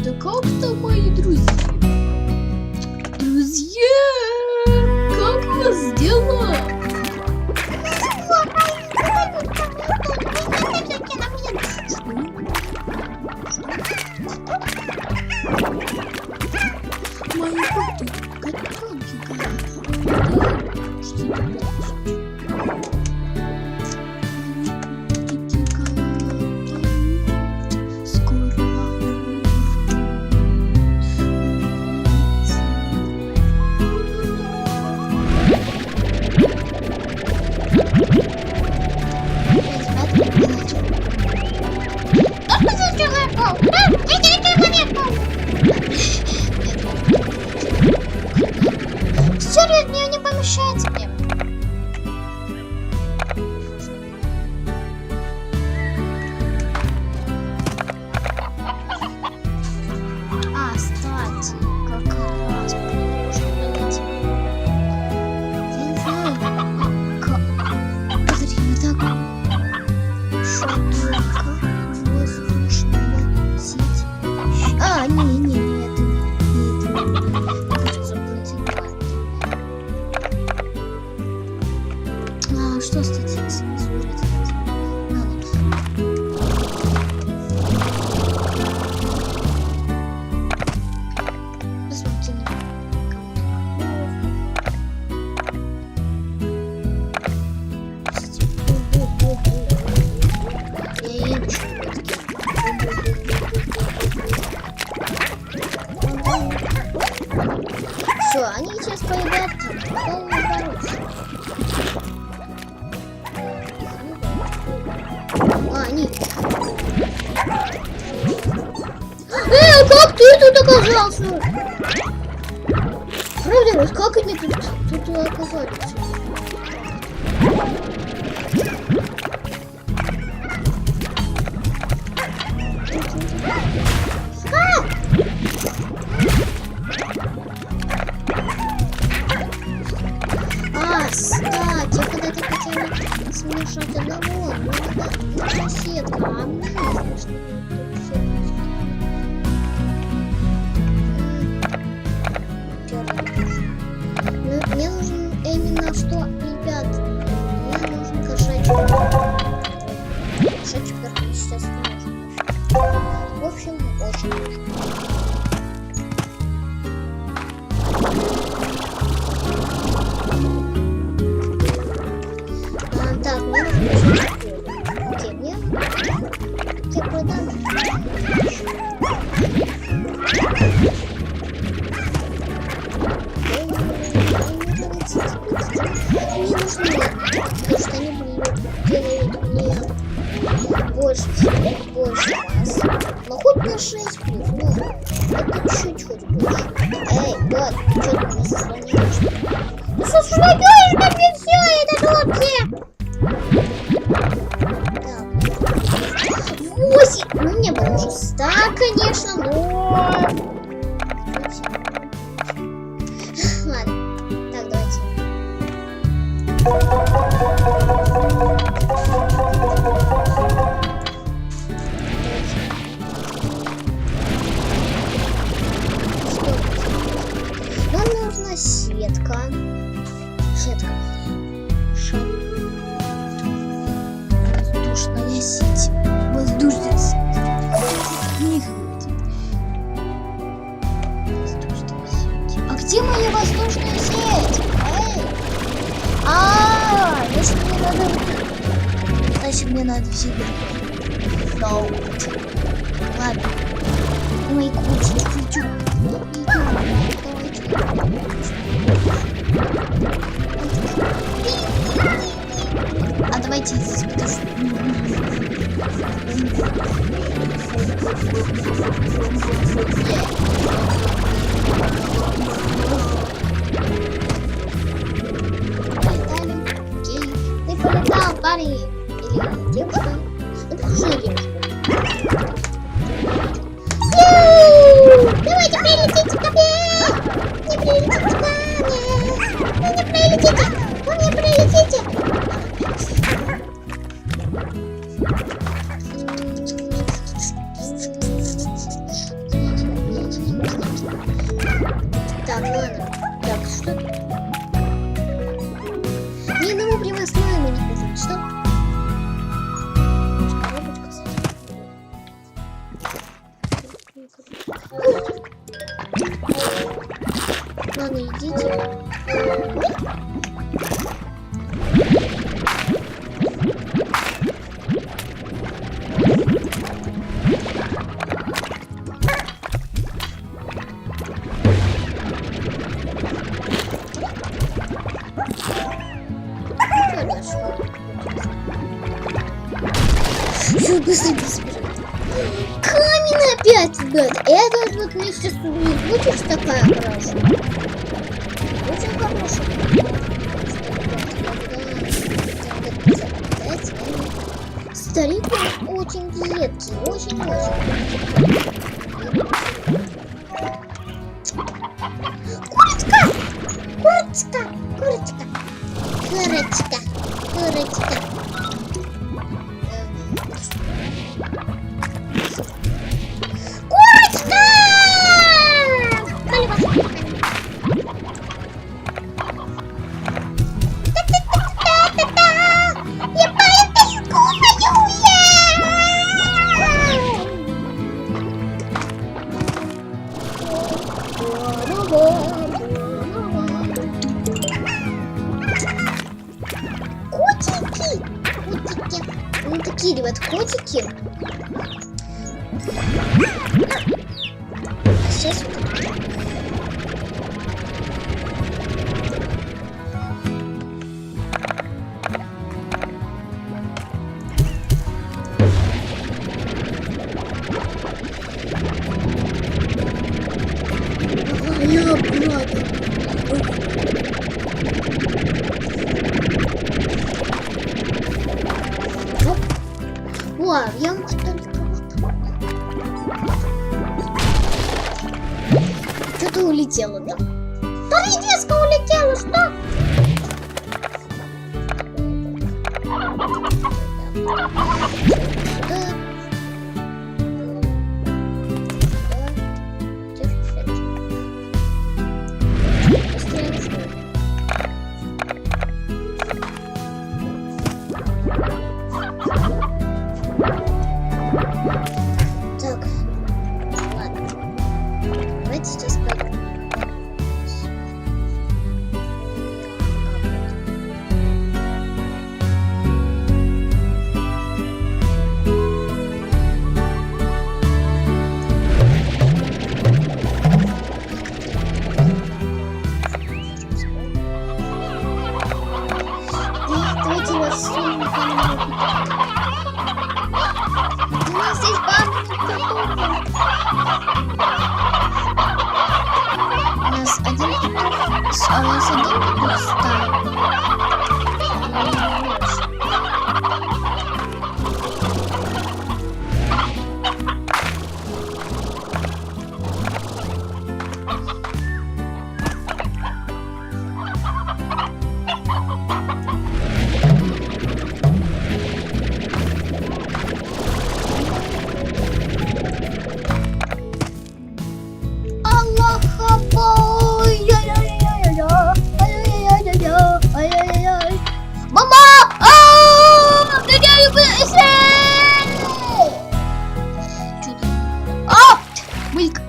Да как там мои друзья? Друзья, как у вас дела? Мои котенки, Серьезно, мне не помешает мне. А, кстати, как раз нужно найти. Я не знаю, как. Подожди, не так. Шатурка воздушная сеть. А, не, это не. Кажется, заблудила. А что с этим собирать? Посмотрим. Все, они сейчас поедят полный хороший. А, они. Как ты тут оказался? Правда, как они тут оказались? Кстати, когда ты хотела смешать одного, нужна сетка, а мне мне нужен именно что, ребят, мне нужен кошачий. Кошачий перк сейчас не нужен. В общем, очень нужен. Так, мне нужно. Где мне? Где продам? Мне нужно, потому что они делают мне больше раз. Но хоть на 6 плюс, ну, это чуть-чуть больше. Эй, вот, что ты мне сохраняешь? Ну что сохраняешь на мне все, это тут все? Так, 8. Ну, мне бы уже 100, конечно, но... Ладно, так, давайте. Нам нужна сетка. Воздушная сеть. Воздушная сеть. Не хватит. Воздушная сеть. А где моя воздушная сеть? Эй! Если мне надо... Значит, мне надо себе. Ладно. Ой, кучу. А давайте здесь покажу. Полетали. Окей. Ты полетал, парень. Или девушка. Ну, похоже на девушку. Давайте прилетите ко мне! Не прилетите ко мне! Вы не прилетите! Вы не прилетите! Все, быстрее собирай. Камень опять, ребят. Это вот вместе с тобой будешь такая хорошая? Очень хорошая. Старик очень редкий, очень-очень. Курочка! Курочка! Курочка! Курочка! Курочка! Курочка! Я поэтому кушаю! Котики! Котики! Ну такие, ребят, котики. А сейчас я брат. Вау, я могу только... Что-то улетело, да? Паридеска улетела, что? Так, ладно. Давайте сейчас пойдем. Давайте рассунем камеру. У нас здесь бабушка. У нас один петух, а у нас один петух стал. Аллах Акбар! Мама! Гоняю быстрее! Чудо. Мылька!